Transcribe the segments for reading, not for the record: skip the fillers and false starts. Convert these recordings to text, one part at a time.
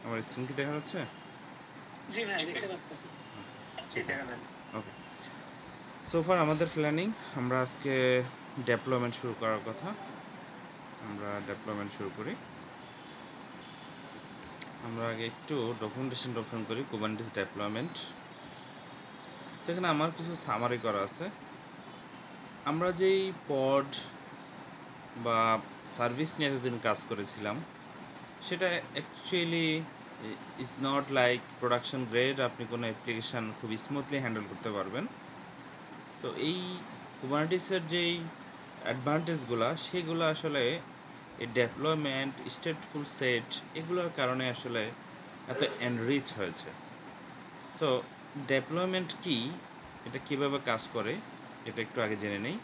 আমার স্ক্রিন কি দেখা যাচ্ছে? জি ভাই, দেখতে পাচ্ছি। ঠিক আছে, ওকে। সো ফার আমাদের প্ল্যানিং, আমরা আজকে ডেভেলপমেন্ট শুরু করার কথা। আমরা ডেভেলপমেন্ট শুরু করি। আমরা আগে একটু ডকুমেন্টেশন ওপেন করি, কুবারনেটিস ডেভেলপমেন্ট। সেখানে আমার কিছু সামারি করা আছে। আমরা যেই পড বা সার্ভিস নিয়ে এতদিন কাজ করেছিলাম, সেটা actually is not like production grade. আপনি কোনো অ্যাপ্লিকেশান খুব স্মুথলি হ্যান্ডেল করতে পারবেন। তো এই কুবারনেটিসের যেই অ্যাডভান্টেজগুলো, সেগুলো আসলে এই ডেভেলপমেন্ট, স্টেটফুল সেট, এগুলোর কারণে আসলে এত এনরিচ হয়েছে। সো ডেভেলপমেন্ট কি, এটা কীভাবে কাজ করে, এটা একটু আগে জেনে নেই।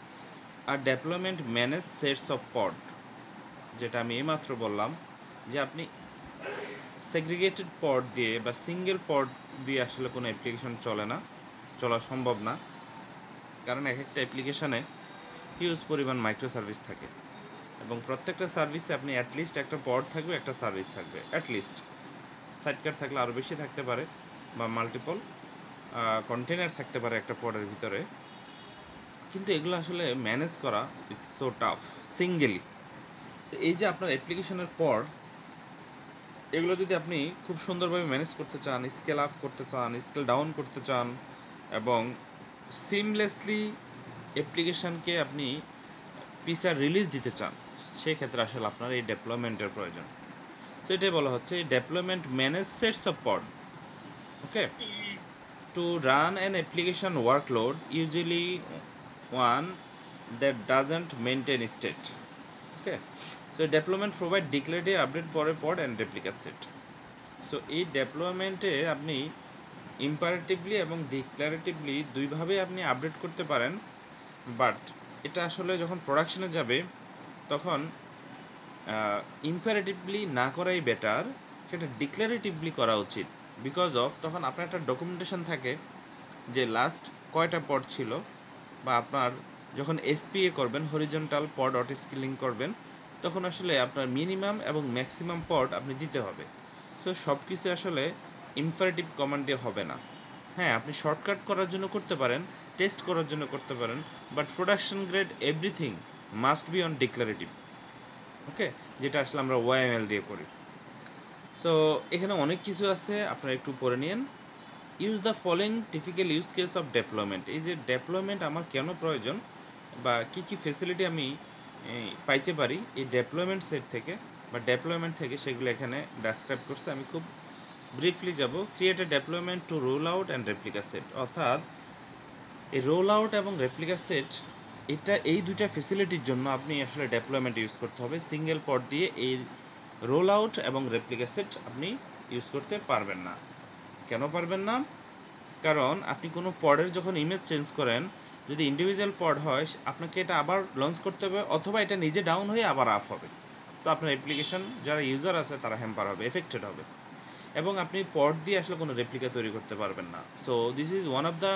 আর ডেভেলপমেন্ট ম্যানেজ সেটস অফ পড, যেটা আমি এইমাত্র বললাম যে আপনি সেগ্রিগেটেড পড দিয়ে বা সিঙ্গেল পড দিয়ে আসলে কোনো অ্যাপ্লিকেশন চলা সম্ভব না। কারণ এক একটা অ্যাপ্লিকেশানে হিউজ পরিমাণ মাইক্রো সার্ভিস থাকে, এবং প্রত্যেকটা সার্ভিসে আপনি অ্যাটলিস্ট একটা পড থাকবে, একটা সার্ভিস থাকবে অ্যাটলিস্ট। সাইডকার থাকলে আরও বেশি থাকতে পারে, বা মাল্টিপল কন্টেনার থাকতে পারে একটা পডের ভিতরে। কিন্তু এগুলো আসলে ম্যানেজ করা ইজ সো টাফ সিঙ্গেলি। তো এই যে আপনার অ্যাপ্লিকেশনের পর, এগুলো যদি আপনি খুব সুন্দরভাবে ম্যানেজ করতে চান, স্কেল আপ করতে চান, স্কেল ডাউন করতে চান, এবং সিমলেসলি অ্যাপ্লিকেশানকে আপনি ফিচার রিলিজ দিতে চান, সেক্ষেত্রে আসলে আপনার এই ডেভেলপমেন্টের প্রয়োজন। তো এটাই বলা হচ্ছে development manage sets of pod. Okay, to run an application workload usually one that doesn't maintain state. Okay, so development provide declarative update for a pod and replica set. So এই ডেভেলপমেন্টে আপনি ইম্পারেটিভলি এবং ডিক্লারেটিভলি দুইভাবেই আপনি আপডেট করতে পারেন। But এটা আসলে যখন প্রোডাকশনে যাবে, তখন ইম্পারেটিভলি না করাই বেটার, সেটা ডিক্লারেটিভলি করা উচিত। বিকজ অফ তখন আপনার একটা ডকুমেন্টেশন থাকে যে লাস্ট কয়টা পড ছিল, বা আপনার যখন এসপিএ করবেন, হরিজন্টাল পড অটো স্কেলিং করবেন, তখন আসলে আপনার মিনিমাম এবং ম্যাক্সিমাম পড আপনি দিতে হবে। সো সব কিছু আসলে ইম্পারেটিভ কমান্ড দিয়ে হবে না। হ্যাঁ, আপনি শর্টকাট করার জন্য করতে পারেন, টেস্ট করার জন্য করতে পারেন, but production grade everything must be on declarative. Okay, যেটা আসলে আমরা ওয়াইএমএল দিয়ে করি। সো এখানে অনেক কিছু আছে, আপনারা একটু পড়ে নিন। Use the following typical use case of development. এই যে ডেভেলপমেন্ট আমার কেন প্রয়োজন, বা কী কী ফেসিলিটি আমি পাইতে পারি এই ডেভেলপমেন্ট সেট থেকে বা ডেভেলপমেন্ট থেকে, সেগুলো এখানে ডেসক্রাইব করতে আমি খুব ব্রিফলি যাব। Create a development to roll out and replica set. অর্থাৎ এই রোল আউট এবং রেপ্লিকা সেট, এই দুইটা ফেসিলিটির জন্য আপনি আসলে ডেভেলপমেন্ট ইউজ করতে হবে। সিঙ্গেল পড দিয়ে এই রোল আউট এবং রেপ্লিকা সেট আপনি ইউজ করতে পারবেন না। কেন পারবেন না? কারণ আপনি কোনো পডের যখন ইমেজ চেঞ্জ করেন, যদি ইন্ডিভিজুয়াল পড হয়, আপনাকে এটা আবার লঞ্চ করতে হবে, অথবা এটা নিজে ডাউন হয়ে আবার আপ হবে। সো আপনার অ্যাপ্লিকেশন যারা ইউজার আছে তারা হ্যাম্পার হবে, এফেক্টেড হবে, এবং আপনি পড দিয়ে আসলে কোনো রেপ্লিকা তৈরি করতে পারবেন না। So this is one of the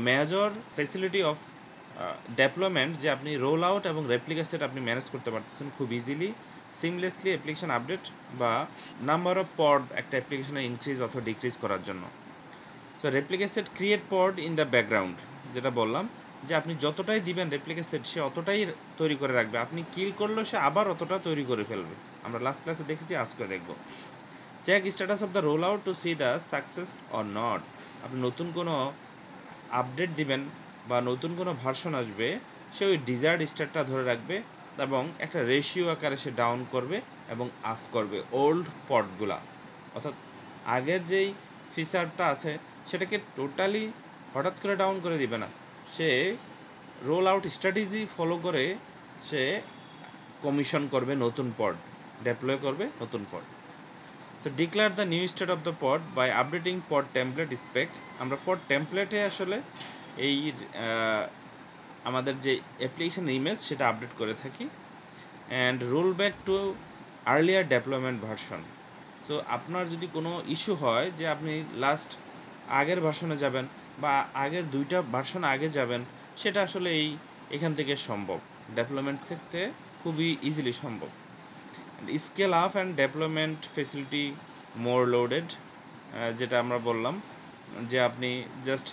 major facility of development, যে আপনি রোল আউট এবং রেপ্লিকা সেট আপনি ম্যানেজ করতে পারতেছেন খুব ইজিলি, সিমলেসলি অ্যাপ্লিকেশন আপডেট বা নাম্বার অফ পড একটা অ্যাপ্লিকেশনে ইনক্রিজ অথবা ডিক্রিজ করার জন্য। So replica set create pod in the background, যেটা বললাম যে আপনি যতটাই দিবেন রেপ্লিকা সেট, সে অতটাই তৈরি করে রাখবে। আপনি কিল করলেও সে আবার অতটা তৈরি করে ফেলবে। আমরা লাস্ট ক্লাসে দেখেছি, আজকে দেখব। Check status of the roll out to see the success or not. আপনি নতুন কোনো আপডেট দিবেন বা নতুন কোনো ভার্সন আসবে, সে ওই ডিজায়ার্ড স্টেটটা ধরে রাখবে, এবং একটা রেশিও আকারে সে ডাউন করবে এবং আপ করবে ওল্ড পডগুলা। অর্থাৎ আগের যেই ফিচারটা আছে সেটাকে টোটালি হঠাৎ করে ডাউন করে দিবে না, সে রোল আউট স্ট্র্যাটেজি ফলো করে সে কমিশন করবে নতুন পড, ডেপ্লয় করবে নতুন pod. So declare the new state of the pod by updating pod template spec. আমরা পড টেমপ্লেটে আসলে এই আমাদের যে অ্যাপ্লিকেশন ইমেজ সেটা আপডেট করে থাকি। And roll back to earlier development version. So আপনার যদি কোনো ইস্যু হয় যে আপনি লাস্ট আগের ভার্সনে যাবেন বা আগের দুইটা ভার্সন আগে যাবেন, সেটা আসলে এখান থেকে সম্ভব, ডেভেলপমেন্ট থেকে খুবই ইজিলি সম্ভব। Scale up and development facility more loaded, যেটা আমরা বললাম যে আপনি জাস্ট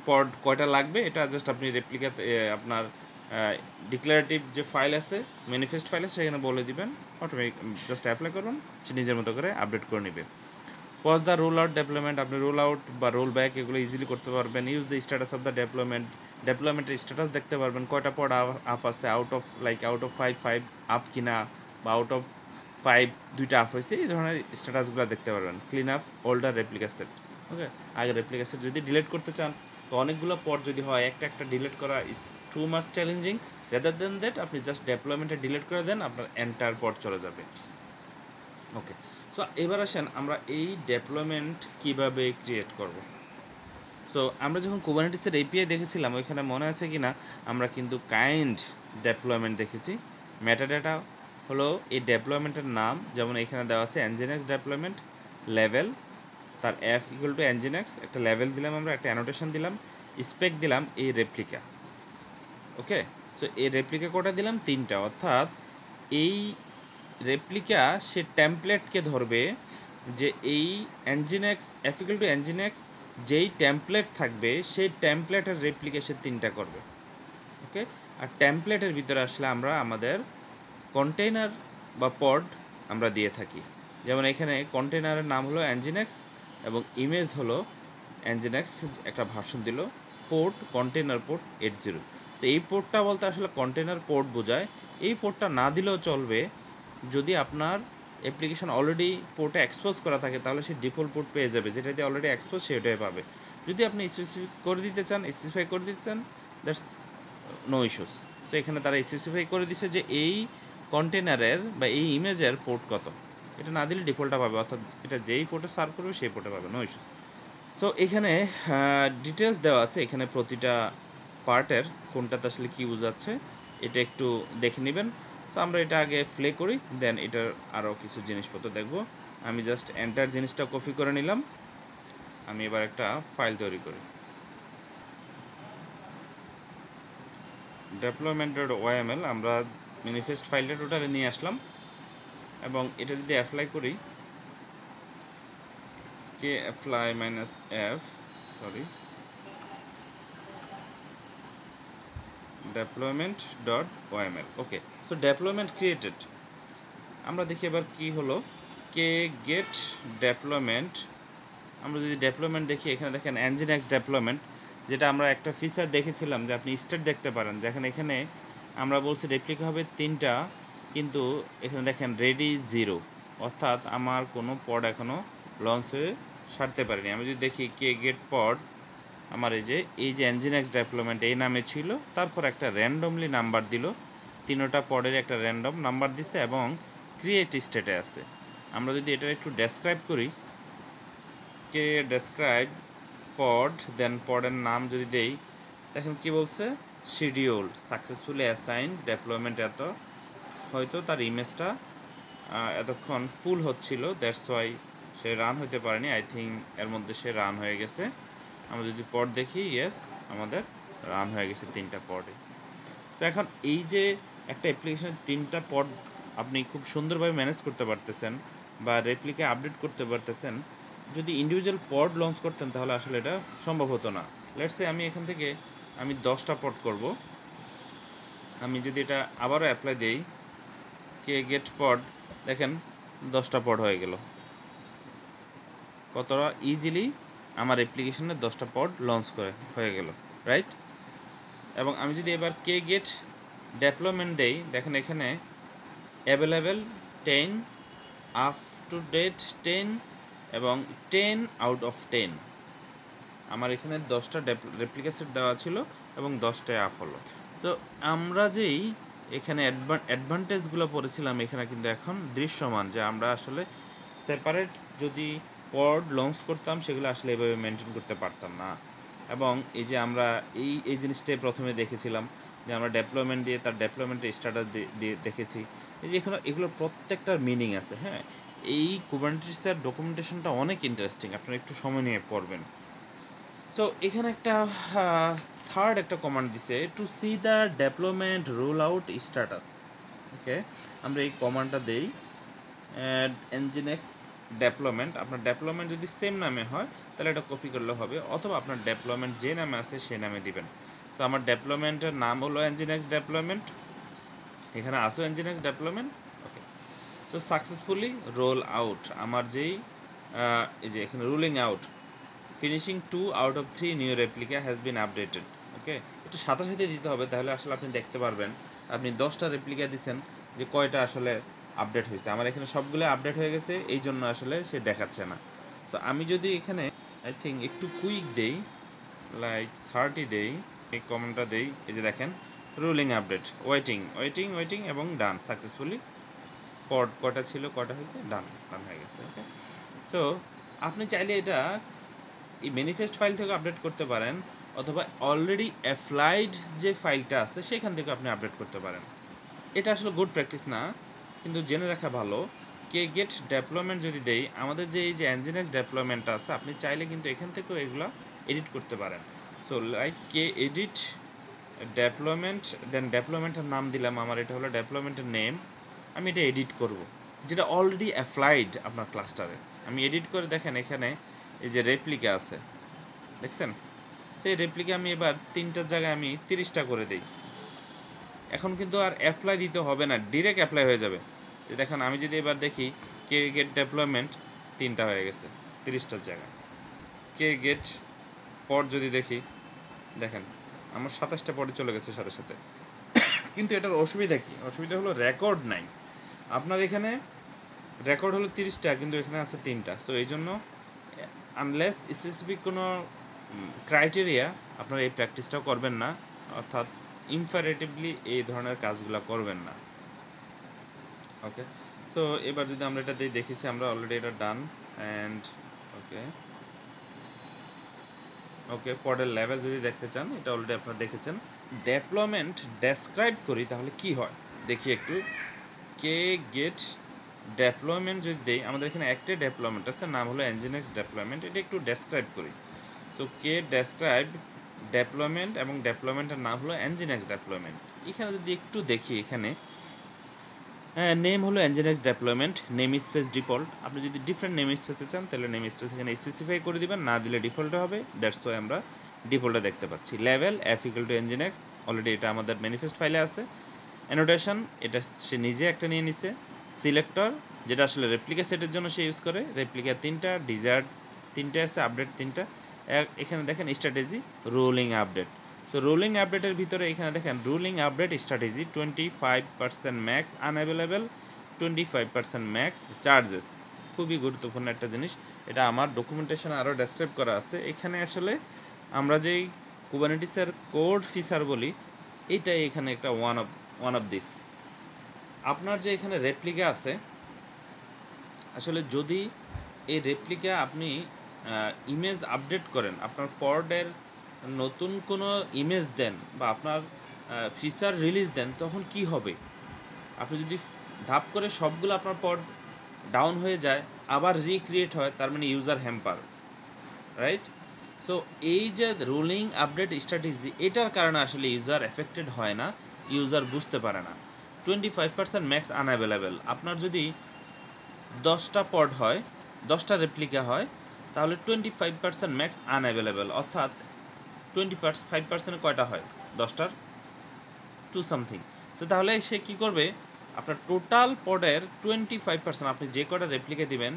পড কয়টা লাগবে এটা জাস্ট আপনি রেপ্লিকাতে আপনার ডিক্লারেটিভ যে ফাইল আছে, ম্যানিফেস্ট ফাইল আছে, সেখানে বলে দিবেন, অটোমেটিক জাস্ট অ্যাপ্লাই করবেন, সে নিজের মতো করে আপডেট করে নেবে। Pause the roll out development, আপনি রোল আউট বা রোল ব্যাক এগুলো ইজিলি করতে পারবেন। Use the status of the ডেভেলপমেন্টের স্ট্যাটাস দেখতে পারবেন, কয়টা পড আপ আছে, আউট অফ 5 আপ কিনা, বা আউট অফ 5 2টা আপ হয়েছে, এই ধরনের স্ট্যাটাসগুলো দেখতে পারবেন। Clean up older replica set, okay. আগে রেপ্লিকা সেট যদি ডিলিট করতে চান, তো অনেকগুলো পড যদি হয়, একটা ডিলিট করা is too much challenging. Rather than that আপনি জাস্ট ডেভেলপমেন্টে ডিলিট করে দেন, আপনার এন্টার পড চলে যাবে, ওকে। সো এবার আসেন আমরা এই ডেভেলপমেন্ট কিভাবে ক্রিয়েট করব। সো আমরা যখন কুবারনেটিসের এপিআই দেখেছিলাম, ওইখানে মনে আছে কি না, আমরা কিন্তু কাইন্ড ডেভেলপমেন্ট দেখেছি। মেটাডাটা হলো এই ডেভেলপমেন্টের নাম, যেমন এখানে দেওয়া আছে এনজিনেক্স ডেভেলপমেন্ট লেভেল, তার এফ ইকুয়াল টু এনজিনেক্স, একটা লেভেল দিলাম, আমরা একটা অ্যানোটেশন দিলাম, স্পেক দিলাম এই রেপ্লিকা, ওকে। সো এই রেপ্লিকা কটা দিলাম? 3টা, অর্থাৎ এই রেপ্লিকা সে টেমপ্লেটকে ধরবে, যে এই nginx F equal two nginx যেই টেমপ্লেট থাকবে সেই টেমপ্লেটের রেপ্লিকা সে 3টা করবে, ওকে। আর টেমপ্লেটের ভিতরে আসলে আমরা আমাদের কন্টেইনার বা পড আমরা দিয়ে থাকি। যেমন এখানে কন্টেইনারের নাম হলো এনজিনেক্স এবং ইমেজ হলো এনজিনেক্স, একটা ভার্সন দিল, পোর্ট কন্টেইনার পোর্ট 80। তো এই পোর্টটা বলতে আসলে কন্টেইনার পোর্ট বোঝায়। এই পোর্টটা না দিলেও চলবে, যদি আপনার অ্যাপ্লিকেশন অলরেডি পোর্টে এক্সপোজ করা থাকে, তাহলে সে ডিফল্ট পোর্ট পেয়ে যাবে, যেটা দিয়ে অলরেডি এক্সপোজ সেটাই পাবে। যদি আপনি স্পেসিফাই করে দিতে চান, দ্যাটস নো ইস্যুস। তো এখানে তারা স্পেসিফাই করে দিছে যে এই কন্টেনারের বা এই ইমেজের পোর্ট কত, এটা না দিলে ডিফল্টটা পাবে, অর্থাৎ এটা যেই পোর্টে সার্ভ করবে সেই পোর্টে পাবে, নো ইস্যুস। সো এখানে ডিটেলস দেওয়া আছে, এখানে প্রতিটা পার্টের কোনটাতে আসলে কী বোঝাচ্ছে এটা একটু দেখে নেবেন। সো আমরা এটা আগে প্লে করি, দেন এটার আরও কিছু জিনিসপত্র দেখব। আমি জাস্ট এন্টার জিনিসটা কপি করে নিলাম, আমি এবার একটা ফাইল তৈরি করি, deployment.yml। আমরা ম্যানিফেস্ট ফাইলটা টোটালি নিয়ে আসলাম, এবং এটা যদি অ্যাপ্লাই করি, কে অ্যাপ্লাই -f, সরি, deployment.yml, ওকে। সো ডেপ্লয়মেন্ট ক্রিয়েটেড, আমরা দেখি এবার কি হলো, কে গেট ডেপ্লয়মেন্ট। আমরা যদি ডেপ্লয়মেন্ট দেখি, এখানে দেখেন এনজিনেক্স ডেপ্লয়মেন্ট, যেটা আমরা একটা ফিচার দেখেছিলাম যে আপনি স্টেট দেখতে পারেন, দেখেন এখানে আমরা বলছি রেপ্লিকা হবে 3টা, কিন্তু এখানে দেখেন রেডি 0, অর্থাৎ আমার কোনো পড এখনও লঞ্চ হয়ে সারতে পারেনি। আমি যদি দেখি কে গেট পড, আমার এই যে এনজিনেক্স ডেভেলপমেন্ট এই নামে ছিল, তারপর একটা র্যান্ডমলি নাম্বার দিল, 3টা পডের একটা র্যান্ডম নাম্বার দিছে, এবং ক্রিয়েট স্টেটে আছে। আমরা যদি এটা একটু ডেসক্রাইব করি, কে ডেসক্রাইব পড, দেন পডের নাম যদি দেই, দেখেন কি বলছে, শিডিউল সাকসেসফুলি অ্যাসাইন ডেভেলপমেন্ট এত, হয়তো তার ইমেজটা এতক্ষণ ফুল হচ্ছিল, দ্যাটস ওয়াই সে রান হতে পারেনি। আই থিঙ্ক এর মধ্যে সে রান হয়ে গেছে। আমরা যদি পড দেখি, ইয়েস, আমাদের রান হয়ে গেছে 3টা পডে। তো এখন এই যে একটা অ্যাপ্লিকেশনের 3টা পড আপনি খুব সুন্দরভাবে ম্যানেজ করতে পারতেছেন, বা রেপ্লিকা আপডেট করতে পারতেছেন। যদি ইন্ডিভিজুয়াল পড লঞ্চ করতেন, তাহলে আসলে এটা সম্ভব হতো না। লেটস সে আমি এখান থেকে 10টা পড করব। আমি যদি এটা আবারও অ্যাপ্লাই দেই, কে গেট পড, দেখেন 10টা পড হয়ে গেল। কতটা ইজিলি আমার অ্যাপ্লিকেশনে 10টা পড লঞ্চ হয়ে গেল, রাইট। এবং আমি যদি এবার কে গেট ডেভেলপমেন্ট দেই, দেখেন এখানে অ্যাভেলেবেল 10, আপ টু ডেট 10, এবং 10 আউট অফ 10। আমার এখানে 10টা রেপ্লিকা সেট দেওয়া ছিল, এবং 10টায় আপ হলো। সো আমরা যেই এখানে অ্যাডভান্টেজগুলো পড়েছিলাম, এখানে কিন্তু এখন দৃশ্যমান, যে আমরা আসলে সেপারেট যদি পড লঞ্চ করতাম, সেগুলো আসলে এভাবে মেনটেন করতে পারতাম না। এবং এই যে আমরা এই জিনিসটাই প্রথমে দেখেছিলাম, যে আমরা ডেভেলপমেন্ট দিয়ে তার ডেভেলপমেন্টের স্ট্যাটাস দিয়ে দেখেছি, এই যে এগুলোর প্রত্যেকটার মিনিং আছে, হ্যাঁ। এই কুবারনেটিসের ডকুমেন্টেশনটা অনেক ইন্টারেস্টিং, আপনারা একটু সময় নিয়ে পড়বেন। সো এখানে একটা থার্ড একটা কমান্ড দিছে, to see the development roll out status, okay. আমরা এই কমান্ডটা দেই, nginx ডেভেলপমেন্ট, আপনার ডেভেলপমেন্ট যদি সেম নামে হয় তাহলে এটা কপি করলে হবে, অথবা আপনার ডেভেলপমেন্ট যে নামে আছে সেই নামে দিবেন। তো আমার ডেভেলপমেন্টের নাম হলো এনজিনিক্স ডেভেলপমেন্ট, এখানে আসো nginx development. Okay, so successfully roll out, আমার যেই এই যে এখানে rolling out, finishing 2 out of 3 new replica has been updated. Okay, একটু সাথে সাথে দিতে হবে, তাহলে আসলে আপনি দেখতে পারবেন আপনি 10টা রেপ্লিকা দিচ্ছেন যে কয়টা আসলে আপডেট হয়েছে। আমার এখানে সবগুলো আপডেট হয়ে গেছে, এই জন্য আসলে সে দেখাচ্ছে না। সো আমি যদি এখানে আই থিঙ্ক একটু কুইক দেই, লাইক 30 দেই, এই কমেন্টটা দেই, এই যে দেখেন ruling update, waiting waiting waiting এবং ডান সাকসেসফুলি। পড কটা ছিল, কটা হয়েছে, ডান ডান হয়ে গেছে। ওকে, সো আপনি চাইলে এটা এই ম্যানিফেস্ট ফাইল থেকে আপডেট করতে পারেন, অথবা অলরেডি অ্যাপ্লাইড যে ফাইলটা আছে সেখান থেকে আপনি আপডেট করতে পারেন। এটা আসলে গুড প্র্যাকটিস না, কিন্তু জেনে রাখা ভালো। কে গেট ডেভেলপমেন্ট যদি দেই, আমাদের যে এই যে এনজিনিক্স ডেভেলপমেন্টটা আছে, আপনি চাইলে কিন্তু এখান থেকেও এগুলো এডিট করতে পারেন। সো লাইক কে এডিট ডেভেলপমেন্ট, দেন ডেভেলপমেন্টের নাম দিলাম, আমার এটা হলো ডেভেলপমেন্টের নেম। আমি এটা এডিট করব, যেটা অলরেডি অ্যাপ্লাইড আপনার ক্লাস্টারে। আমি এডিট করে দেখেন এখানে এই যে রেপ্লিকা আছে, দেখছেন? সেই রেপ্লিকা আমি এবার 3টার জায়গায় আমি 30টা করে দিই। এখন কিন্তু আর অ্যাপ্লাই দিতে হবে না, ডিরেক্ট অ্যাপ্লাই হয়ে যাবে। যে দেখেন আমি যদি এবার দেখি কে গেট ডেভেলপমেন্ট 3টা হয়ে গেছে 30টার জায়গায়। কে গেট পড যদি দেখি, দেখেন আমার 27টা পডে চলে গেছে সাথে সাথে। কিন্তু এটার অসুবিধা কি? অসুবিধা হলো রেকর্ড নাই। আপনার এখানে রেকর্ড হলো 30টা, কিন্তু এখানে আছে 3টা। সো এই জন্য আনলেস স্পেসিফিক কোনো ক্রাইটেরিয়া, আপনারা এই প্র্যাকটিসটাও করবেন না, অর্থাৎ ইমপারেটিভলি এই ধরনের কাজগুলো করবেন না। ওকে, সো এবার যদি আমরা এটা দিয়ে দেখেছি, আমরা অলরেডি এটা ডান অ্যান্ড ওকে ওকে পডের লেভেল যদি দেখতে চান, এটা অলরেডি আপনারা দেখেছেন। ডেভেলপমেন্ট ডেসক্রাইব করি তাহলে কি হয় দেখি একটু। কে গেট ডেভেলপমেন্ট যদি দেই, আমাদের এখানে একটা ডেভেলপমেন্ট আছে, নাম হলো এনজিনিক্স ডেভেলপমেন্ট, এটা একটু ডেসক্রাইব করি। সো কে ডেসক্রাইব ডেভেলপমেন্ট, এবং ডেভেলপমেন্টের নাম হলো এনজিনিক্স ডেভেলপমেন্ট। এখানে যদি একটু দেখি, এখানে নেম হলো এনজিনিক্স ডেভেলপমেন্ট, নেম স্পেস ডিফল্ট। আপনি যদি ডিফারেন্ট নেম স্পেসে চান তাহলে নেম স্পেস এখানে স্পেসিফাই করে দিবেন, না দিলে ডিফল্টে হবে। দ্যাটস ওয়াই আমরা ডিফল্টে দেখতে পাচ্ছি। Level F equal to nginx, already এটা আমাদের ম্যানিফেস্ট ফাইলে আছে। অ্যানোটেশন এটা সে নিজে একটা নিয়ে নিছে। সিলেক্টর, যেটা আসলে রেপ্লিকা সেটের জন্য সে ইউজ করে, রেপ্লিকা 3টা, ডিজার্ট 3টা আছে, আপডেট 3টা। এখানে দেখেন strategy rolling update. So rolling আপডেটের ভিতরে এখানে দেখেন rolling update strategy 25% max unavailable, 25% max charges. খুবই গুরুত্বপূর্ণ একটা জিনিস, এটা আমার ডকুমেন্টেশনে আরও ডেসক্রাইব করা আছে। এখানে আসলে আমরা যেই কুবারনেটিসের কোড ফিচার বলি, এইটাই এখানে একটা ওয়ান অফ দিস। আপনার যে এখানে রেপ্লিকা আছে, আসলে যদি এই রেপ্লিকা আপনি ইমেজ আপডেট করেন, আপনার পডের নতুন কোনো ইমেজ দেন, বা আপনার ফিচার রিলিজ দেন, তখন কি হবে? আপনি যদি ধাপ করে সবগুলো আপনার পড ডাউন হয়ে যায়, আবার রিক্রিয়েট হয়, তার মানে ইউজার হ্যাম্পার, রাইট? সো এই যে রোলিং আপডেট স্ট্র্যাটেজি, এটার কারণে আসলে ইউজার এফেক্টেড হয় না, ইউজার বুঝতে পারে না। 25% ম্যাক্স আনঅ্যাভেলেবেল, আপনার যদি 10টা পড হয়, 10টা রেপ্লিকা হয়, তাহলে 25% ম্যাক্স আনঅ্যাভেলেবেল, অর্থাৎ 25% কয়টা হয়? 10টার 2 সামথিং। সো তাহলে সে কী করবে? আপনার টোটাল পডের 25%, আপনি যে কটা রেপ্লিকা দিবেন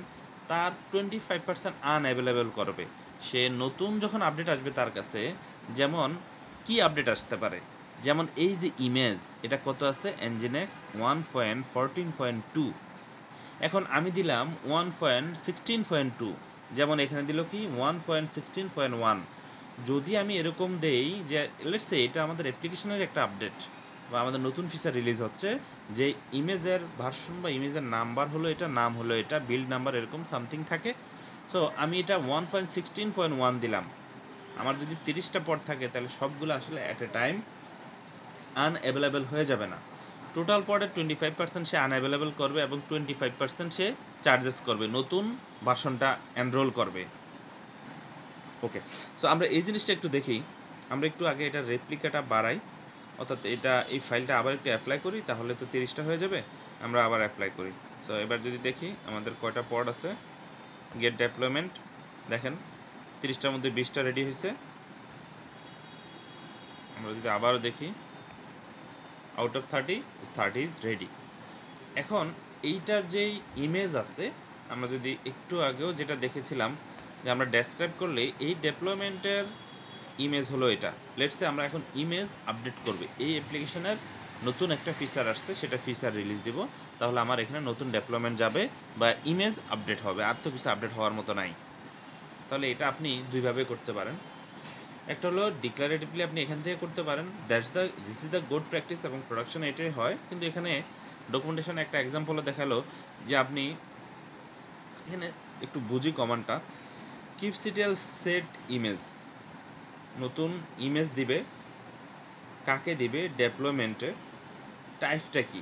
তার 25% আনঅ্যাভেলেবেল করবে। সে নতুন যখন আপডেট আসবে তার কাছে, যেমন কি আপডেট আসতে পারে, যেমন এই যে ইমেজ, এটা কত আছে? এনজিনিক্স 1.14.2। এখন আমি দিলাম 1.16.2, যেমন এখানে দিল কি 1.16.1। যদি আমি এরকম দেই যে লেটস সে এটা আমাদের অ্যাপ্লিকেশনের একটা আপডেট, বা আমাদের নতুন ফিচার রিলিজ হচ্ছে, যে ইমেজের ভার্সন বা ইমেজের নাম্বার হলো এটা, নাম হলো এটা, বিল্ড নাম্বার এরকম সামথিং থাকে। সো আমি এটা 1.16.1 দিলাম। আমার যদি 30টা পড থাকে, তাহলে সবগুলো আসলে অ্যাট এ টাইম আনঅ্যাভেলেবেল হয়ে যাবে না। টোটাল পডের 25% সে আনঅ্যাভেলেবেল করবে, এবং 25% সে চার্জেস করবে, নতুন ভার্সনটা এনরোল করবে। ওকে, সো আমরা এই জিনিসটা একটু দেখি। আমরা একটু আগে এটা রেপ্লিকাটা বাড়াই, অর্থাৎ এটা এই ফাইলটা আবার একটু অ্যাপ্লাই করি, তাহলে তো 30টা হয়ে যাবে। আমরা আবার অ্যাপ্লাই করি। সো এবার যদি দেখি আমাদের কয়টা পড আছে, গেট ডেপ্লয়মেন্ট দেখেন 30টার মধ্যে 20টা রেডি হয়েছে। আমরা যদি আবারও দেখি আউট অফ 30 ইজ রেডি। এখন এইটার যেই ইমেজ আছে আমরা যদি একটু আগেও যেটা দেখেছিলাম যে আমরা ডেসক্রাইব করলে এই ডেপ্লয়মেন্টের ইমেজ হলো এটা। লেটসে আমরা এখন ইমেজ আপডেট করবে, এই অ্যাপ্লিকেশনের নতুন একটা ফিচার আসছে, সেটা ফিচার রিলিজ দিব, তাহলে আমার এখানে নতুন ডেপ্লয়মেন্ট যাবে বা ইমেজ আপডেট হবে, আর তো কিছু আপডেট হওয়ার মতো নাই। তাহলে এটা আপনি দুইভাবে করতে পারেন। একটা হলো ডিক্লারেটিভলি আপনি এখান থেকে করতে পারেন, this is the good practice এবং প্রোডাকশনে এটাই হয়। কিন্তু এখানে ডকুমেন্টেশনে একটা এক্সাম্পলও দেখালো যে আপনি এখানে একটু বুঝি কমান্ডটা, কিপসিটিএল সেট ইমেজ, নতুন ইমেজ দিবে, কাকে দিবে, ডেপ্লয়মেন্টে, টাইপটা কি,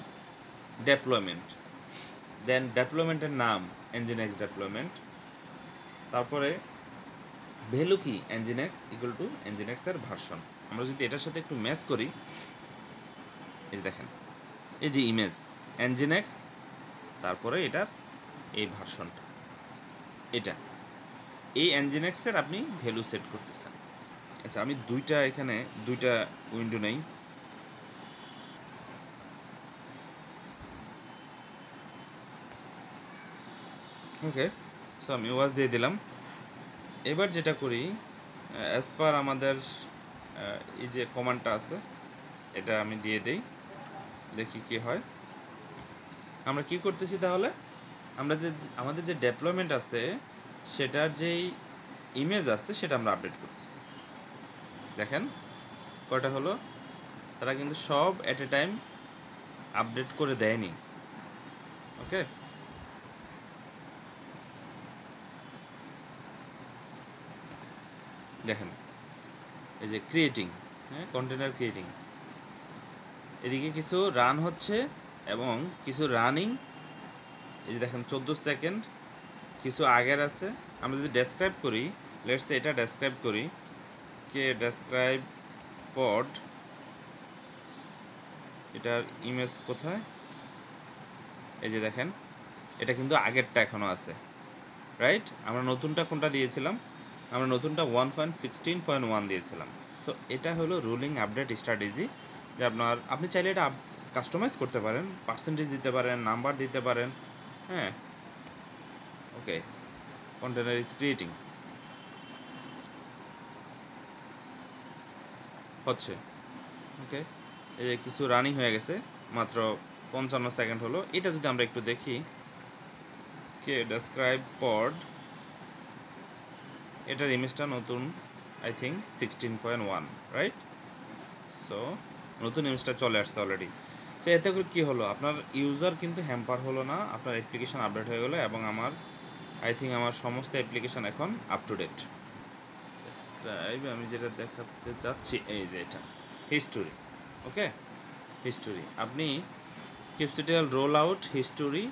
ডেপ্লয়মেন্ট, দেন ডেপ্লয়মেন্টের নাম এনজিনেক্স ডেপ্লয়মেন্ট, তারপরে ভ্যালু কি এনজিনেক্স ইকুয়াল টু এনজিনেক্সের ভার্সন। আমরা যদি এটার সাথে একটু ম্যাচ করি, এই দেখেন এই যে ইমেজ এনজিনেক্স, তারপরে এটার এই ভার্সনটা, এটা এই এনজিনেক্সের আপনি ভ্যালু সেট করতেছেন। আচ্ছা আমি এখানে দুইটা উইন্ডো নেই, ওকে। সো আমি ওয়াচ দিয়ে দিলাম। এবার যেটা করি অ্যাজ পার আমাদের এই যে কমান্ডটা আছে এটা আমি দিয়ে দেই, দেখি কি হয়। আমরা কি করতেছি তাহলে, আমরা যে আমাদের যে ডেপ্লয়মেন্ট আছে সেটার যেই ইমেজ আছে সেটা আমরা আপডেট করতেছি। দেখেন কয়টা হলো, তারা কিন্তু সব এট এ টাইম আপডেট করে দেয়নি, ওকে। দেখেন এই যে ক্রিয়েটিং, হ্যাঁ কন্টেনার ক্রিয়েটিং, এদিকে কিছু রান হচ্ছে এবং কিছু রানিং, এই যে দেখেন 14 সেকেন্ড, কিছু আগের আছে। আমরা যদি ডেসক্রাইব করি, লেটস এটা ডেসক্রাইব করি, কে ডেসক্রাইব পড, এটার ইমেজ কোথায়, এই যে দেখেন এটা কিন্তু আগেরটা এখনও আছে, রাইট। আমরা নতুনটা কোনটা দিয়েছিলাম, আমরা নতুনটা 1.16.1 দিয়েছিলাম। সো এটা হলো রুলিং আপডেট স্ট্র্যাটেজি, যে আপনি চাইলে এটা কাস্টমাইজ করতে পারেন, পার্সেন্টেজ দিতে পারেন, নাম্বার দিতে পারেন, হ্যাঁ, ওকে। কন্টেনার ইজ ক্রিয়েটিং হচ্ছে, ওকে। এই যে কিছু রানিং হয়ে গেছে, মাত্র 55 সেকেন্ড হলো। এটা যদি আমরা একটু দেখি, কে ডেসক্রাইব পড, এটার ইমেজটা নতুন আই থিঙ্ক 16.1, রাইট। সো নতুন ইমেজটা চলে আসছে অলরেডি। সো এতে করে কী হলো, আপনার ইউজার কিন্তু হ্যাম্পার হলো না, আপনার অ্যাপ্লিকেশন আপডেট হয়ে গেলো এবং আই থিঙ্ক আমার সমস্ত অ্যাপ্লিকেশন এখন আপ টু ডেট। আমি যেটা দেখাতে চাচ্ছি এই যে এটা হিস্টোরি, ওকে। হিস্টোরি আপনি কিপসিটিএল রোল আউট হিস্টোরি,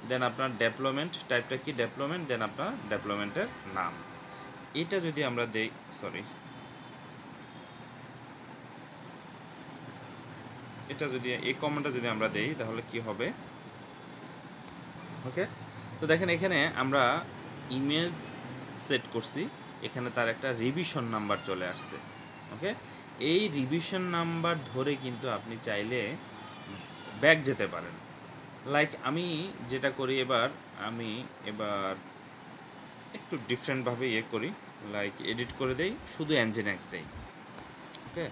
দেন আপনার ডেপ্লয়মেন্ট, টাইপটা কি ডেপ্লয়মেন্ট, দেন আপনার ডেপ্লয়মেন্টের নাম। এটা যদি আমরা দেই, সরি, এটা যদি এই কমান্ডটা যদি আমরা দেই তাহলে কি হবে, ওকে। তো দেখেন এখানে আমরা ইমেজ সেট করছি, এখানে তার একটা রিভিশন নাম্বার চলে আসছে, ওকে। এই রিভিশন নাম্বার ধরে কিন্তু আপনি চাইলে ব্যাক যেতে পারেন। লাইক আমি যেটা করি, আমি এবার একটু ডিফারেন্টভাবে করি, লাইক এডিট করে দেই, শুধু এনজিনেক্স দেই, ওকে।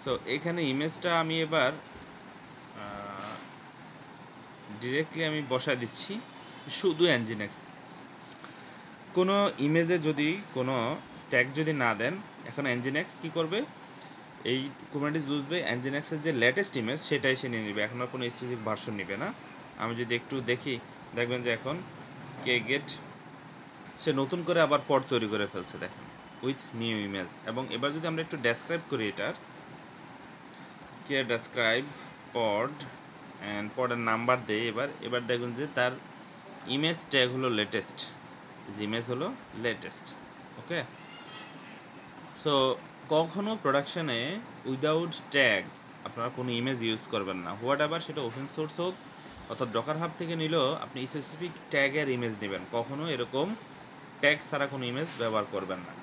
সো এখানে ইমেজটা আমি এবার ডিরেক্টলি আমি বসায় দিচ্ছি শুধু এনজিনেক্স। কোনো ইমেজে যদি কোনো ট্যাগ যদি না দেন, এখন এনজিনেক্স কী করবে, এই কুবারনেটিস বুঝবে এনজিনেক্সের যে লেটেস্ট ইমেজ সেটাই সে নিয়ে নেবে, এখন আর কোনো স্পেসিফিক ভার্সন নেবে না। আমি যদি একটু দেখি দেখবেন যে এখন কে গেট সে নতুন করে আবার পড তৈরি করে ফেলছে, দেখেন উইথ নিউ ইমেজ। এবং এবার যদি আমরা একটু ডেসক্রাইব করি, এটার কে ডেসক্রাইব পড অ্যান্ড পডের নাম্বার দেই, এবার দেখুন যে তার ইমেজ ট্যাগ হলো লেটেস্ট, ইমেজ হলো লেটেস্ট, ওকে। সো কখনো প্রোডাকশনে উইদাউট ট্যাগ আপনারা কোনো ইমেজ ইউজ করবেন না, হোয়াট এভার সেটা ওপেন সোর্স হোক অর্থাৎ ডকার হাব থেকে নিলেও আপনি স্পেসিফিক ট্যাগের ইমেজ নেবেন, কখনো এরকম ট্যাগ ছাড়া কোনো ইমেজ ব্যবহার করবেন না।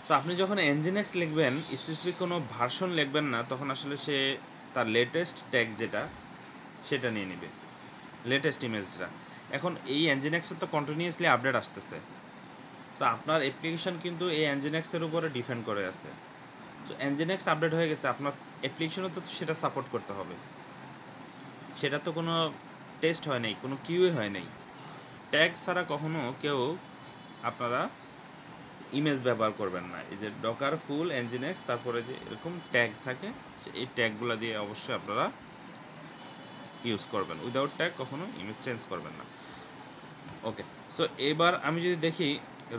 তো আপনি যখন nginx লিখবেন, স্পেসিফিক কোনো ভার্সন লিখবেন না, তখন আসলে সে তার লেটেস্ট ট্যাগ যেটা সেটা নিয়ে নেবে, লেটেস্ট ইমেজটা। এখন এই nginx এর তো কন্টিনিউয়াসলি আপডেট আসতেছে, তো আপনার অ্যাপ্লিকেশন কিন্তু এই nginx এর উপরে ডিপেন্ড করে আছে। তো nginx আপডেট হয়ে গেছে, আপনার অ্যাপ্লিকেশনও তো সেটা সাপোর্ট করতে হবে। সেটা তো কোনো টেস্ট হয় নাই, কোনো কিউই হয় নাই। ট্যাগ ছাড়া কখনো কেউ আপনারা ইমেজ ব্যবহার করবেন না। এই যে ডকার ফুল nginx, তারপরে যে এরকম ট্যাগ থাকে, এই ট্যাগগুলো দিয়ে অবশ্যই আপনারা ইউজ করবেন। উইদাউট ট্যাগ কখনো ইমেজ চেঞ্জ করবেন না। ওকে, সো এবার আমি যদি দেখি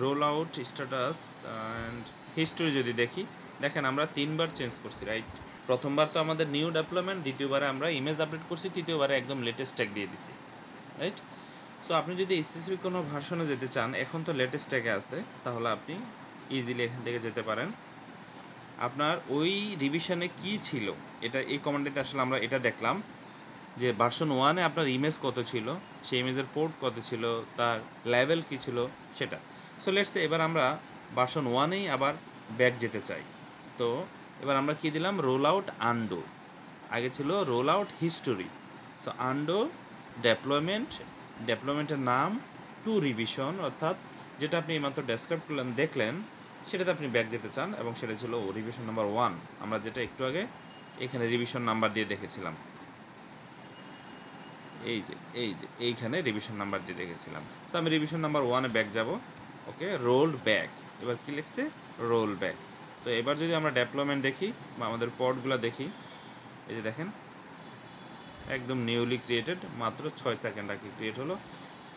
role out status and history যদি দেখি, দেখেন আমরা 3বার চেঞ্জ করছি, রাইট? প্রথমবার তো আমাদের নিউ ডেভেলপমেন্ট, দ্বিতীয়বারে আমরা ইমেজ আপডেট করছি, তৃতীয়বারে একদম লেটেস্ট ট্যাগ দিয়ে দিছি, রাইট? সো আপনি যদি স্পেসিফিক কোনো ভার্সনে যেতে চান, এখন তো লেটেস্ট ট্যাগে আছে, তাহলে আপনি ইজিলি এখান থেকে যেতে পারেন। আপনার ওই রিভিশনে কি ছিল, এটা এই কমান্ডেতে আসলে আমরা এটা দেখলাম যে ভার্সন 1-এ আপনার ইমেজ কত ছিল, সেই ইমেজের পোর্ট কত ছিল, তার লেভেল কী ছিল সেটা। সো লেটস এবার আমরা ভার্সন 1-এই আবার ব্যাক যেতে চাই। তো এবার আমরা কি দিলাম, রোল আউট আন্ডো, আগে ছিল roll out history. So undo ডেপ্লয়মেন্টের নাম টু রিভিশন, অর্থাৎ যেটা আপনি এইমাত্র ডেসক্রাইব করলেন দেখলেন, সেটাতে আপনি ব্যাক যেতে চান, এবং সেটা ছিল রিভিশন নাম্বার 1, আমরা যেটা একটু আগে এখানে রিভিশন নাম্বার দিয়ে দেখেছিলাম। এই যে এইখানে রিভিশন নাম্বার দিয়ে রেখেছিলাম। তো আমি রিভিশন নাম্বার 1-এ ব্যাক যাব। ওকে, রোল্ড ব্যাক, এবার কি লিখছে, রোল ব্যাক। তো এবার যদি আমরা ডেপ্লয়মেন্ট দেখি বা আমাদের পডগুলো দেখি, এই যে দেখেন একদম নিউলি ক্রিয়েটেড, মাত্র 6 সেকেন্ড আগে ক্রিয়েট হলো,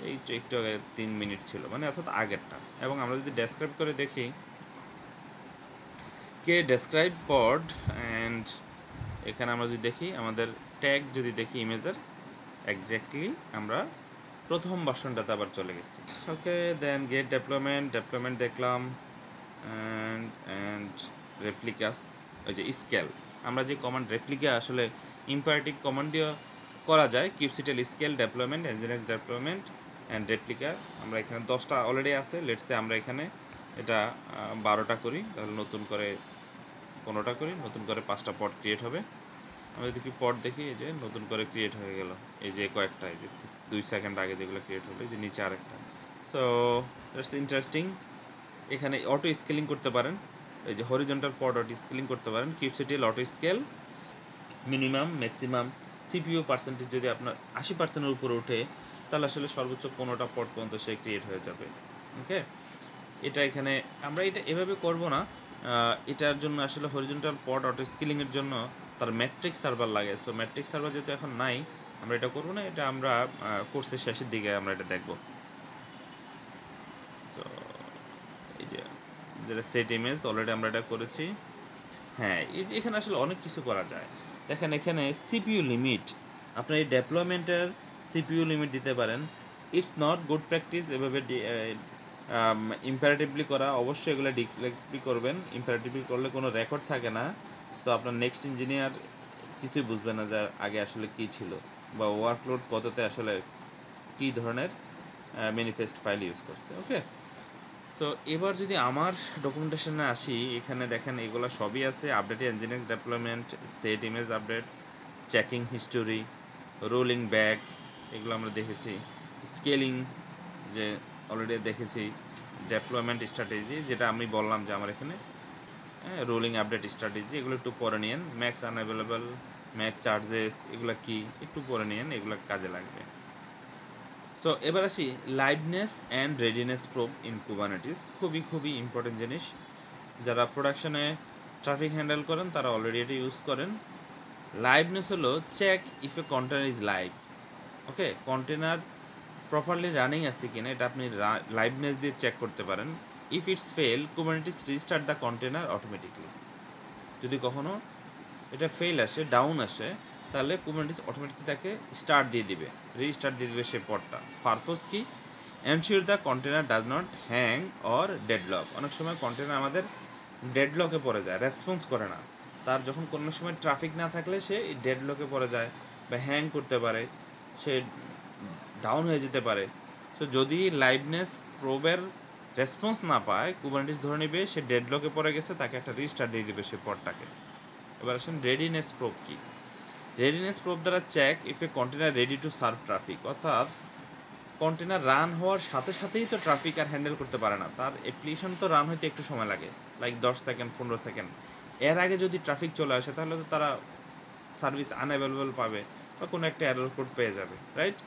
এই একটু আগে 3 মিনিট ছিল, মানে অর্থাৎ আগেরটা। এবং আমরা যদি ডেসক্রাইব করে দেখি, কে ডেসক্রাইব পড, অ্যান্ড এখানে আমরা যদি দেখি আমাদের ট্যাগ যদি দেখি ইমেজের, এক্স্যাক্টলি আমরা প্রথম ভার্সনটাতে আবার চলে গেছি। ওকে, দেন গেট ডেপ্লয়মেন্ট দেখলাম, অ্যান্ড রেপ্লিকাস, ওই যে স্কেল, আমরা যে কমান্ড রেপ্লিকা আসলে ইম্পারেটিভ কমান্ড দিয়ে করা যায়, kubectl scale deployment, nginx deployment and replica. আমরা এখানে 10টা অলরেডি আছে, লেটসে আমরা এখানে এটা 12টা করি, তাহলে নতুন করে 15টা করি, নতুন করে 5টা পড ক্রিয়েট হবে। আমরা যদি পড দেখি, এই যে নতুন করে ক্রিয়েট হয়ে গেল, এই যে কয়েকটা, এই যে 2 সেকেন্ড আগে যেগুলো ক্রিয়েট হলো, এই যে নিচে আরেকটা। So that's interesting. এখানে অটো স্কেলিং করতে পারেন, এই যে হরিজন্টাল পড অটো স্কেলিং করতে পারেন, kubectl auto scale, minimum maximum CPU percentage যদি আপনার 80%-এর উপরে ওঠে, তাহলে আসলে সর্বোচ্চ 15টা পড পর্যন্ত সে ক্রিয়েট হয়ে যাবে। ওকে, এটা এখানে আমরা এটা এভাবে করব না, এটার জন্য আসলে হরিজন্টাল পড অটো স্কেলিংয়ের জন্য তার ম্যাট্রিক্স সার্ভার লাগে। সো ম্যাট্রিক্স সার্ভার যেহেতু এখন নাই, আমরা এটা করবো না, এটা আমরা কোর্সের শেষের দিকে আমরা এটা দেখব। তো এই যে যেটা সেট ইমেজ অলরেডি আমরা এটা করেছি। হ্যাঁ, এই যে এখানে আসলে অনেক কিছু করা যায়। দেখেন এখানে সিপিইউ লিমিট, আপনার এই ডেপ্লয়মেন্টের সিপিইউ লিমিট দিতে পারেন। ইটস নট গুড প্র্যাকটিস এভাবে ইম্পারেটিভলি করা, অবশ্যই এগুলো ডিক্লেয়ারলি করবেন। ইম্পারেটিভলি করলে কোনো রেকর্ড থাকে না, সো আপনার নেক্সট ইঞ্জিনিয়ার কিছুই বুঝবে না যে আগে আসলে কী ছিল, বা ওয়ার্কলোড কততে আসলে কী ধরনের ম্যানিফেস্ট ফাইল ইউজ করছে। ওকে, সো এবার যদি আমার ডকুমেন্টেশনে আসি, এখানে দেখেন এগুলো সবই আছে, update nginx deployment, set image update, checking history, rolling back, এগুলো আমরা দেখেছি। স্কেলিং যে অলরেডি দেখেছি, ডেপ্লয়মেন্ট স্ট্র্যাটেজি যেটা আমি বললাম যে আমার এখানে রোলিং আপডেট স্ট্র্যাটেজি, এগুলো একটু পরে নিন। ম্যাক্স আনঅ্যাভেলেবল, ম্যাক্স চার্জেস, এগুলো কি একটু পরে নিন, এগুলো কাজে লাগবে। সো এবার আসি liveness and readiness proof in Kubernetes, খুবই ইম্পর্টেন্ট জিনিস। যারা প্রোডাকশনে ট্রাফিক হ্যান্ডেল করেন তারা অলরেডি এটা ইউজ করেন। লাইভনেস হলো check if a container is live. Okay, container properly running আছে কিনা এটা আপনি লাইভনেস দিয়ে চেক করতে পারেন। If it's fail, Kubernetes restart the container automatically. যদি কখনো এটা ফেল আসে, ডাউন আসে, তাহলে কুবারনেটিস অটোমেটিকলি তাকে স্টার্ট দিয়ে দিবে, রিস্টার্ট দিয়ে দিবে সে পডটা। পারপোজ কি, ensure the container does not hang or deadlock. অনেক সময় কন্টেনার আমাদের ডেডলকে পড়ে যায়, রেসপন্স করে না। তার যখন কোনো সময় ট্রাফিক না থাকলে সে ডেডলকে পড়ে যায় বা হ্যাং করতে পারে, সে ডাউন হয়ে যেতে পারে। সো যদি লাইভনেস প্রোবের রেসপন্স না পায়, কুবারনেটিস ধরে নেবে সে ডেডলকে পড়ে গেছে, তাকে একটা রিস্টার্ট দিয়ে দেবে সে পডটাকে। এবার আসেন রেডিনেস প্রোব কি। রেডিনেস প্রোব দ্বারা check if a container ready to serve traffic, অর্থাৎ কন্টেনার রান হওয়ার সাথে সাথেই তো ট্রাফিক আর হ্যান্ডেল করতে পারে না, তার অ্যাপ্লিকেশন তো রান হইতে একটু সময় লাগে, লাইক 10 সেকেন্ড 15 সেকেন্ড। এর আগে যদি ট্রাফিক চলে আসে তাহলে তো তারা সার্ভিস আনঅ্যাভেলেবল পাবে বা কোনো একটা এরর কোড পেয়ে যাবে, রাইট?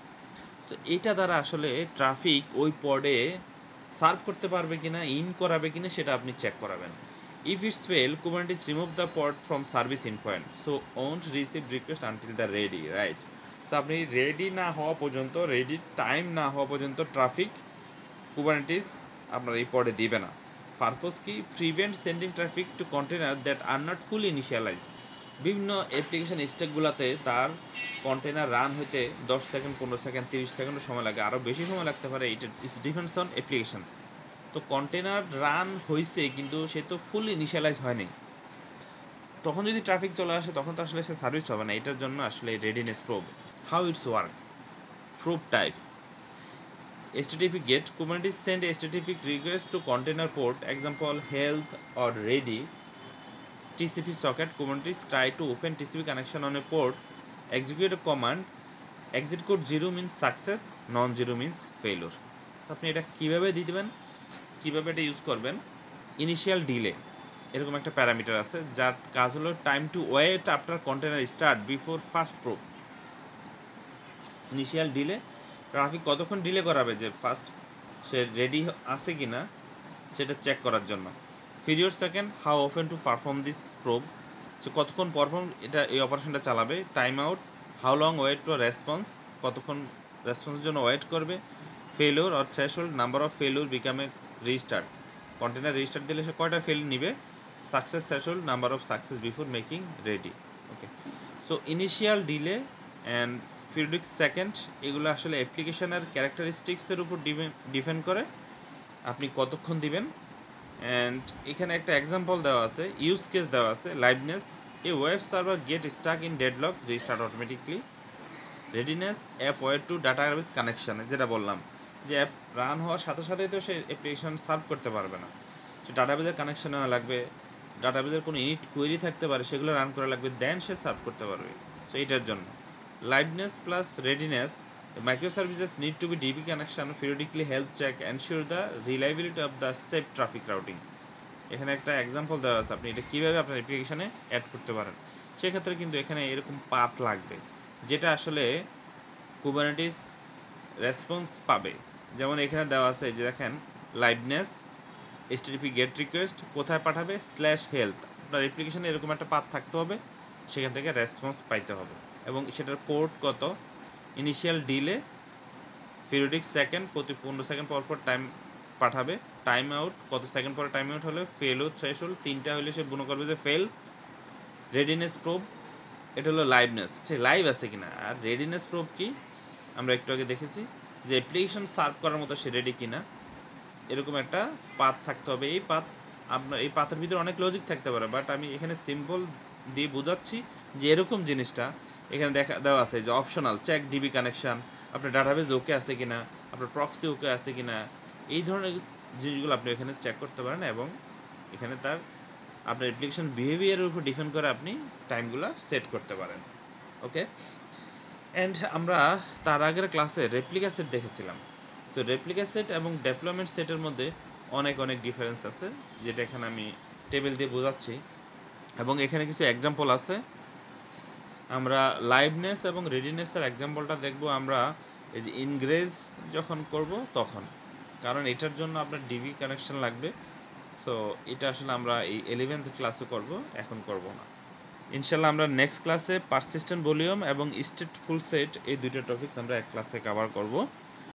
তো এটা দ্বারা আসলে ট্রাফিক ওই পডে সার্ভ করতে পারবে কিনা, ইন করাবে কিনা সেটা আপনি চেক করাবেন। If it's fail, Kubernetes remove the pod from service in point, so won't receive request until the ready, right? তো আপনি রেডি না হওয়া পর্যন্ত, রেডি টাইম না হওয়া পর্যন্ত ট্রাফিক কুবারনেটিস আপনার এই পডে দিবে না। পারপোজ কি, prevent sending traffic to container that are not fully initialize. বিভিন্ন অ্যাপ্লিকেশন স্ট্যাকগুলোতে তার কন্টেনার রান হইতে 10 সেকেন্ড 15 সেকেন্ড 30 সেকেন্ডও সময় লাগে, আরও বেশি সময় লাগতে পারে, এটা ইটস ডিপেন্ডস অন অ্যাপ্লিকেশন। তো কন্টেনার রান হয়েছে কিন্তু সে তো ফুল ইনিশিয়ালাইজ হয়নি, তখন যদি ট্রাফিক চলে আসে তখন তো আসলে সে সার্ভিস পাবে না। এটার জন্য আসলে readiness probe. How it's work, probe type HTTP GET, Kubernetes send a HTTP request to container port, example health or ready. TCP socket, Kubernetes try to open TCP connection on a port, execute a command, exit code 0 means success, non-zero means failure. So আপনি এটা কীভাবে দিয়ে দেবেন, কীভাবে এটা use করবেন। Initial delay এরকম একটা প্যারামিটার আছে যার কাজ হলো time to wait after container start before first probe. Initial delay traffic কতক্ষণ ডিলে করাবে যে ফার্স্ট সে রেডি আছে কি না সেটা চেক করার জন্য। Period second, how often to perform this probe, সে কতক্ষণ পারফর্ম এটা এই অপারেশনটা চালাবে। Time out, how long wait to response, কতক্ষণ রেসপন্সের জন্য ওয়েট করবে। Failure or threshold, number of failure become a restart, container restart দিলে সে কয়টা ফেল নিবে। Success threshold, number of success before making ready. Okay, so initial delay and periodic second এগুলো আসলে অ্যাপ্লিকেশনের ক্যারেক্টারিস্টিক্সের উপর ডিপেন্ড করে আপনি কতক্ষণ দিবেন। অ্যান্ড এখানে একটা এক্সাম্পল দেওয়া আছে, ইউজ কেস দেওয়া আছে। Liveness, a web server get stuck in deadlock, restart automatically. Readiness, app wait to database কানেকশানে, যেটা বললাম যে অ্যাপ রান হওয়ার সাথে সাথেই তো সে অ্যাপ্লিকেশন সার্ভ করতে পারবে না, সে ডাটাবেজের কানেকশান নেওয়া লাগবে, ডাটাবেজের কোনো ইউনিট কোয়েরি থাকতে পারে সেগুলো রান করা লাগবে, দেন সে সার্ভ করতে পারবে। সো এইটার জন্য liveness plus readiness, the microservices need to be DB connection, periodically health check, ensure the reliability of the safe traffic routing. এখানে একটা এক্সাম্পল দেওয়া আছে, আপনি এটা কীভাবে আপনার অ্যাপ্লিকেশনে অ্যাড করতে পারেন। সেক্ষেত্রে কিন্তু এখানে এরকম পাথ লাগবে যেটা আসলে কুবারনেটিস রেসপন্স পাবে। যেমন এখানে দেওয়া আছে যে দেখেন, লাইভনেস HTTP গেট রিকোয়েস্ট কোথায় পাঠাবে, /health, আপনার অ্যাপ্লিকেশনে এরকম একটা পাথ থাকতে হবে, সেখান থেকে রেসপন্স পাইতে হবে এবং সেটার পোর্ট কত, ইনিশিয়াল ডিলে, পিরিয়ডিক সেকেন্ড প্রতি 15 সেকেন্ড পর পর টাইম পাঠাবে, টাইম আউট কত সেকেন্ড পরে টাইম আউট হলে, ফেল ও থ্রেশহোল্ড তিনটা হলে সে মনে করবে যে ফেল। রেডিনেস প্রোব, এটা হলো লাইভনেস, সে লাইভ আছে কিনা। আর রেডিনেস প্রোব কি, আমরা একটু আগে দেখেছি যে অ্যাপ্লিকেশন সার্ভ করার মতো সে রেডি কিনা, এরকম একটা পাথ থাকতে হবে। এই পাথ আপনার এই পাথের ভিতরে অনেক লজিক থাকতে পারে, বাট আমি এখানে সিম্পল দিয়ে বোঝাচ্ছি যে এরকম জিনিসটা এখানে দেওয়া আছে যে অপশনাল চেক ডিবি কানেকশান, আপনার ডাটাবেজ ওকে আছে কিনা, আপনার প্রক্সি ওকে আছে কিনা, এই ধরনের জিনিসগুলো আপনি এখানে চেক করতে পারেন এবং এখানে তার আপনার অ্যাপ্লিকেশন বিহেভিয়ারের উপর ডিপেন্ড করে আপনি টাইমগুলো সেট করতে পারেন। ওকে, অ্যান্ড আমরা তার আগের ক্লাসে রেপ্লিকা সেট দেখেছিলাম। তো রেপ্লিকা সেট এবং ডেপ্লয়মেন্ট সেটের মধ্যে অনেক ডিফারেন্স আছে, যেটা এখানে আমি টেবিল দিয়ে বোঝাচ্ছি এবং এখানে কিছু এক্সাম্পল আছে। আমরা লাইভনেস এবং রেডিনেসের এক্সাম্পলটা দেখব আমরা এই যে ইনগ্রেজ যখন করব তখন, কারণ এটার জন্য আপনার ডিবি কানেকশন লাগবে। সো এটা আসলে আমরা এই 11th ক্লাসে করব, এখন করব না। ইনশাল্লাহ আমরা নেক্সট ক্লাসে পারসিস্টেন্ট ভলিউম এবং স্টেটফুল সেট এই দুইটা টপিকস আমরা এক ক্লাসে কভার করব।